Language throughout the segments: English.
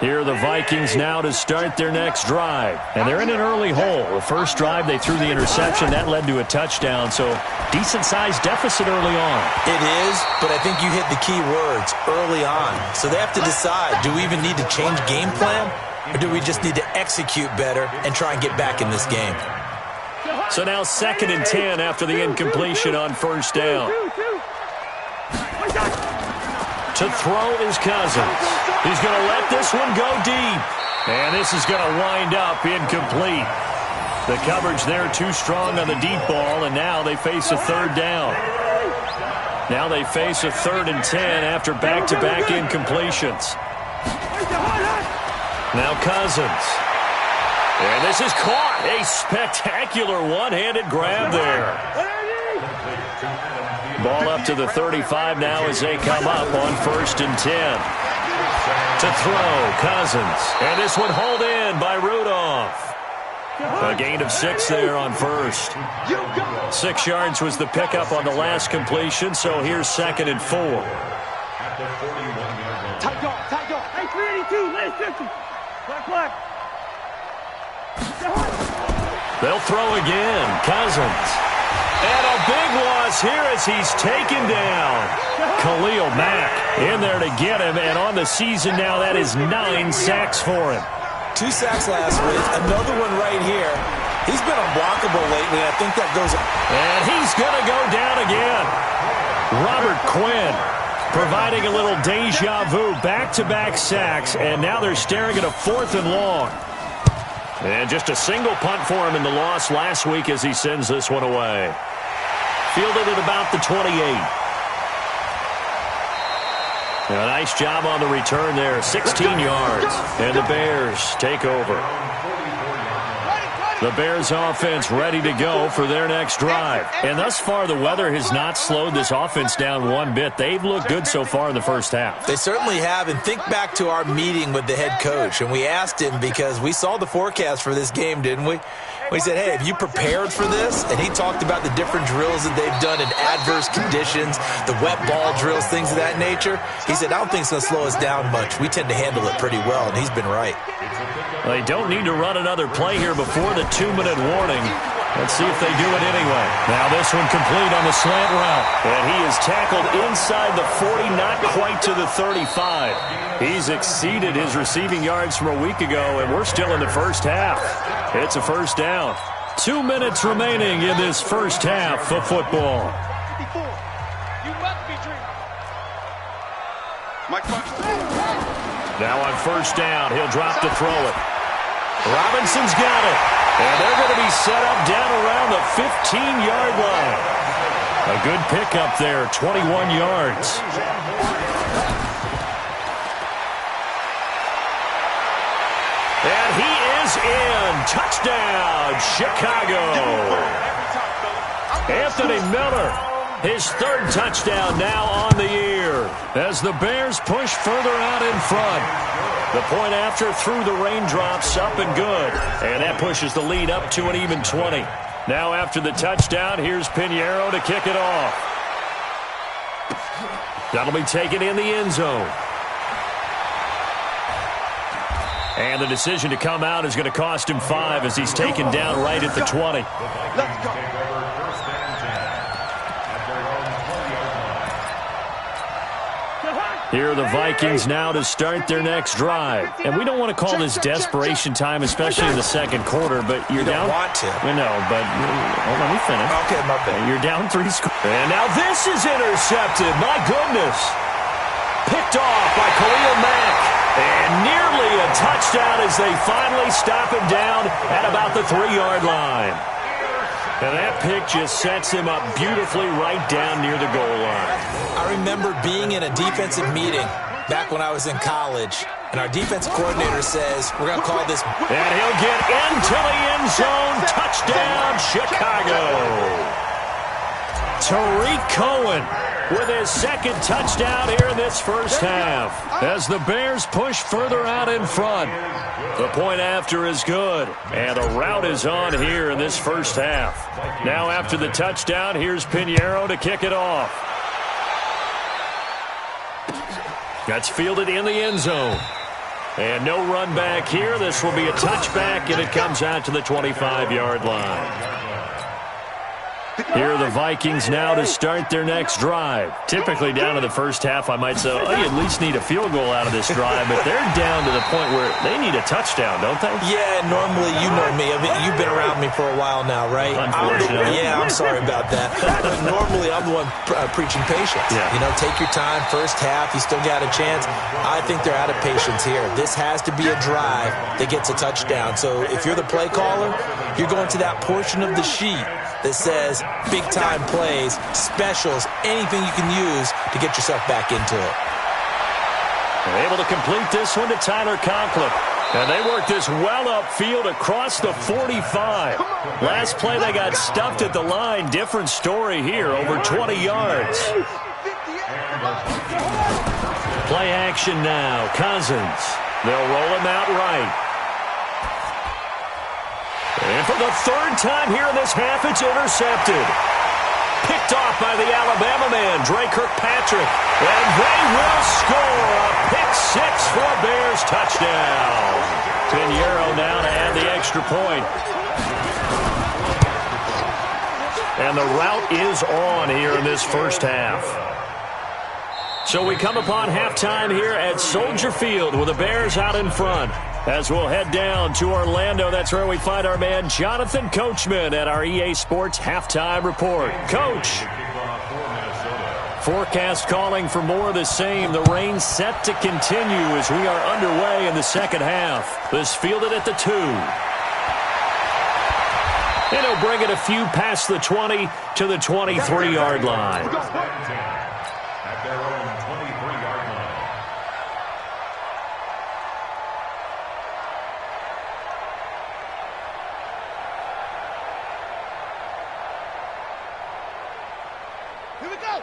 Here are the Vikings now to start their next drive. And they're in an early hole. The first drive, they threw the interception. That led to a touchdown. So decent-sized deficit early on. It is, but I think you hit the key words, early on. So they have to decide, do we even need to change game plan? Or do we just need to execute better and try and get back in this game? So now 2nd and 10 after the incompletion on first down. To throw is Cousins. He's going to let this one go deep. And this is going to wind up incomplete. The coverage there too strong on the deep ball, and now they face a 3rd down. Now they face a 3rd and 10 after back-to-back incompletions. Now Cousins. And this is caught. A spectacular one-handed grab there. Ball up to the 35 now as they come up on 1st and 10. To throw, Cousins. And this one hauled in by Rudolph. A gain of 6 there on first. 6 yards was the pickup on the last completion, so here's 2nd and 4. Tight dog. Hey, 382, last 50. Black. They'll throw again. Cousins. And a big loss here as he's taken down. Khalil Mack in there to get him, and on the season now, that is 9 sacks for him. 2 sacks last week, another one right here. He's been unblockable lately. I think that goes. And he's going to go down again. Robert Quinn providing a little deja vu, back-to-back sacks, and now they're staring at a 4th and long. And just a single punt for him in the loss last week as he sends this one away. Fielded at about the 28. A nice job on the return there, 16 yards. And the Bears take over. The Bears offense ready to go for their next drive. And thus far, the weather has not slowed this offense down one bit. They've looked good so far in the first half. They certainly have. And think back to our meeting with the head coach. And we asked him because we saw the forecast for this game, didn't we? We said, hey, have you prepared for this? And he talked about the different drills that they've done in adverse conditions, the wet ball drills, things of that nature. He said, I don't think it's going to slow us down much. We tend to handle it pretty well, and he's been right. Well, they don't need to run another play here before the 2-minute warning. Let's see if they do it anyway. Now this one complete on the slant route. And he is tackled inside the 40, not quite to the 35. He's exceeded his receiving yards from a week ago, and we're still in the first half. It's a first down. 2 minutes remaining in this first half of football. Now on first down, he'll drop to throw it. Robinson's got it. And they're going to be set up down around the 15-yard line. A good pickup there, 21 yards. And he is in. Touchdown, Chicago. Anthony Miller, his 3rd touchdown now on the year as the Bears push further out in front. The point after through the raindrops, up and good. And that pushes the lead up to an even 20. Now after the touchdown, here's Pinheiro to kick it off. That'll be taken in the end zone. And the decision to come out is going to cost him 5 as he's taken down right at the 20. Let's go. Here are the Vikings now to start their next drive. And we don't want to call this desperation time, especially in the second quarter, but you're down. You don't want to. I know, but let me finish. Okay, my bad. You're down 3 scores. And now this is intercepted. My goodness. Picked off by Khalil Mack. And nearly a touchdown as they finally stop him down at about the 3-yard line. And that pick just sets him up beautifully right down near the goal line. I remember being in a defensive meeting back when I was in college, and our defensive coordinator says, we're going to call this. And he'll get into the end zone. Touchdown, Chicago. Tariq Cohen with his 2nd touchdown here in this first half as the Bears push further out in front. The point after is good, and the route is on here in this first half. Now after the touchdown, here's Pinheiro to kick it off. That's fielded in the end zone. And no run back here. This will be a touchback, and it comes out to the 25-yard line. Here are the Vikings now to start their next drive. Typically down in the first half, I might say, oh, you at least need a field goal out of this drive, but they're down to the point where they need a touchdown, don't they? Yeah, normally, you know me. I mean, you've been around me for a while now, right? Unfortunately. I'm sorry about that. But normally, I'm the one preaching patience. Yeah. You know, take your time. First half, you still got a chance. I think they're out of patience here. This has to be a drive that gets a touchdown. So if you're the play caller, you're going to that portion of the sheet that says big-time plays, specials, anything you can use to get yourself back into it. They're able to complete this one to Tyler Conklin. And they worked this well upfield across the 45. Last play, they got stuffed at the line. Different story here, over 20 yards. Play action now. Cousins. They'll roll him out right. And for the third time here in this half, it's intercepted. Picked off by the Alabama man, Dre Kirkpatrick. And they will score a pick-6 for a Bears touchdown. Pinheiro now to add the extra point. And the route is on here in this first half. So we come upon halftime here at Soldier Field with the Bears out in front. As we'll head down to Orlando, that's where we find our man Jonathan Coachman at our EA Sports Halftime Report. Coach. Forecast calling for more of the same. The rain set to continue as we are underway in the second half. This fielded at the 2. And he'll bring it a few past the 20 to the 23-yard line. At their own 23-yard line.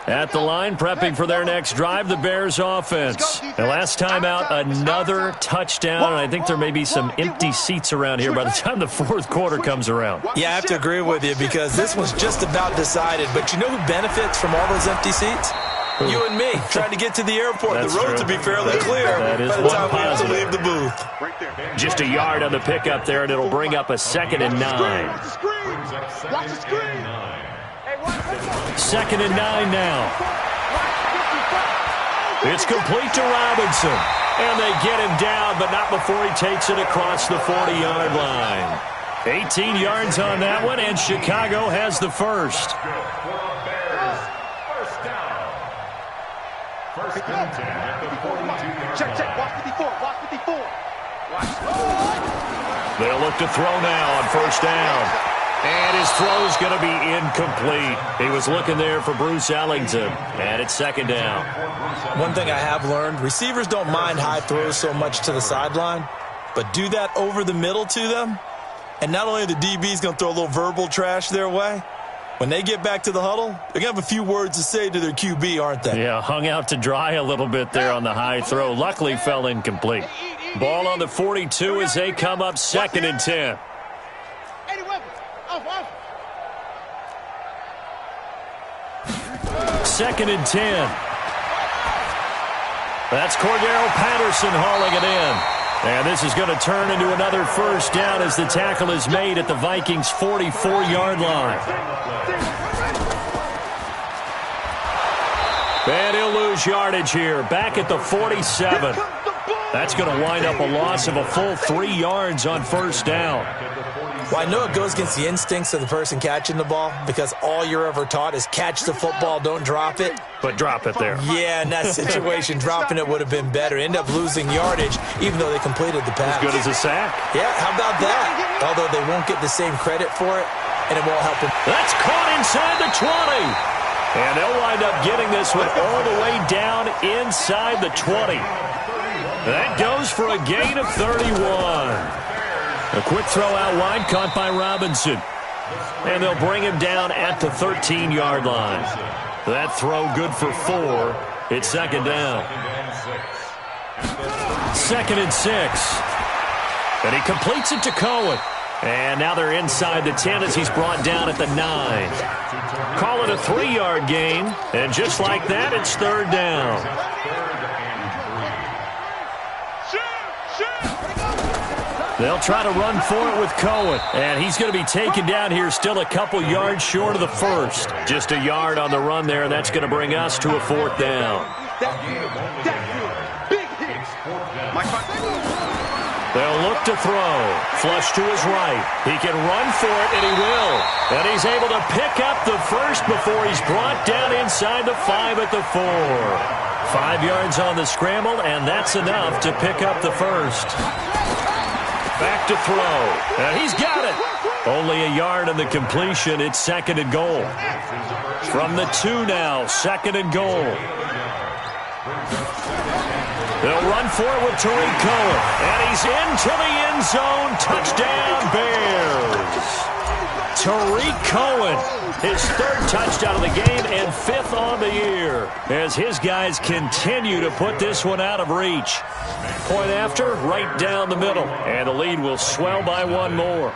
At the line, prepping for their next drive, the Bears offense. And last time out, another touchdown, and I think there may be some empty seats around here by the time the fourth quarter comes around. Yeah, I have to agree with you because this was just about decided. But you know who benefits from all those empty seats? You and me, trying to get to the airport. That's the road true. to be fairly clear That is by the one time we have to positive. leave the booth. Just a yard on the pickup there, and it'll bring up a 2nd and 9. Watch the screen. 2nd and 9 now. It's complete to Robinson. And they get him down, but not before he takes it across the 40-yard line. 18 yards on that one, and Chicago has the first. First and 10 at the 42-yard Check. line. Watch 54. Watch 54. They'll look to throw now on first down. And his throw's going to be incomplete. He was looking there for Bruce Ellington. And it's 2nd down. One thing I have learned, receivers don't mind high throws so much to the sideline, but do that over the middle to them, and not only are the DBs going to throw a little verbal trash their way, when they get back to the huddle, they're going to have a few words to say to their QB, aren't they? Yeah, hung out to dry a little bit there on the high throw. Luckily fell incomplete. Ball on the 42 as they come up 2nd and 10. 2nd and 10. That's Cordero Patterson hauling it in. And this is going to turn into another first down as the tackle is made at the Vikings' 44-yard line. And he'll lose yardage here, back at the 47. That's going to wind up a loss of a full 3 yards on first down. Well, I know it goes against the instincts of the person catching the ball because all you're ever taught is catch the football, don't drop it. But drop it there. Yeah, in that situation, dropping it would have been better. End up losing yardage, even though they completed the pass. As good as a sack. Yeah, how about that? Although they won't get the same credit for it, and it won't help them. That's caught inside the 20. And they'll wind up getting this one all the way down inside the 20. That goes for a gain of 31. A quick throw out wide, caught by Robinson. And they'll bring him down at the 13-yard line. That throw good for 4. It's 2nd down. 2nd and 6. And he completes it to Cohen. And now they're inside the 10 as he's brought down at the 9. Call it a 3-yard gain. And just like that, it's 3rd down. They'll try to run for it with Cohen. And he's going to be taken down here still a couple yards short of the first. Just a yard on the run there, and that's going to bring us to a fourth down. They'll look to throw. Flush to his right. He can run for it, and he will. And he's able to pick up the first before he's brought down inside the 5 at the 4. 5 yards on the scramble, and that's enough to pick up the first. Back to throw. And he's got it. Only a yard on the completion. It's 2nd and goal. From the 2 now, 2nd and goal. They'll run for it with Tariq Cohen. And he's into the end zone. Touchdown, Bears. Tariq Cohen, his 3rd touchdown of the game and 5th on the year, as his guys continue to put this one out of reach. Point after, right down the middle. And the lead will swell by 1 more.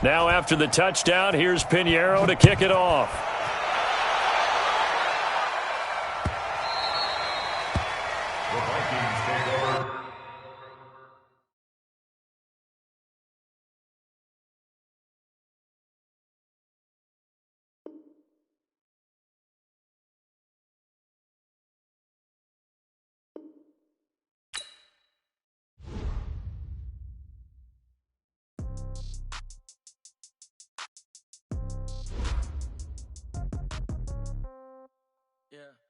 Now after the touchdown, here's Pinheiro to kick it off. The Vikings take over. Yeah.